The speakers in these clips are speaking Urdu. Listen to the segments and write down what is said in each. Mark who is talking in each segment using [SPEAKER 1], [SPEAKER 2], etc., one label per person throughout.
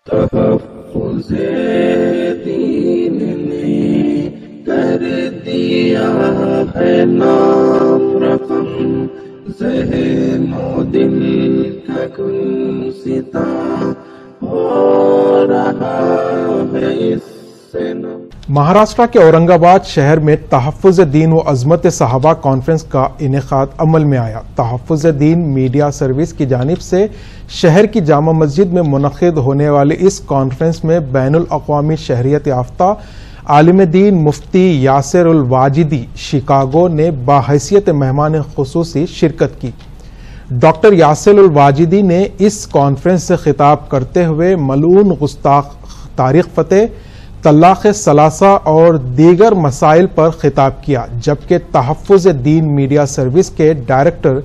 [SPEAKER 1] تحفظ دین نے کر دیا ہے نام رقم، ذہن و دل کا کل ستا ہو رہا ہے اس سے نہ۔
[SPEAKER 2] مہاراشٹر کے اورنگ آباد شہر میں تحفظ دین و عظمت صحابہ کانفرنس کا انعقاد عمل میں آیا۔ تحفظ دین میڈیا سروس کی جانب سے شہر کی جامع مسجد میں منعقد ہونے والے اس کانفرنس میں بین الاقوامی شہریت یافتہ عالم دین مفتی یاسر الواجدی شکاگو نے باحیثیت مہمان خصوصی شرکت کی۔ ڈاکٹر یاسر الواجدی نے اس کانفرنس سے خطاب کرتے ہوئے ملعون گستاخ طارق فتح، طلاق ثلاثہ اور دیگر مسائل پر خطاب کیا، جبکہ تحفظ دین میڈیا سروس کے ڈائریکٹر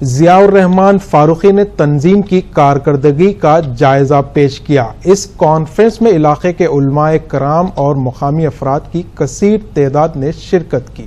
[SPEAKER 2] ضیاء الرحمان فاروقی نے تنظیم کی کارکردگی کا جائزہ پیش کیا۔ اس کانفرنس میں علاقے کے علماء کرام اور مقامی افراد کی کثیر تعداد نے شرکت کی۔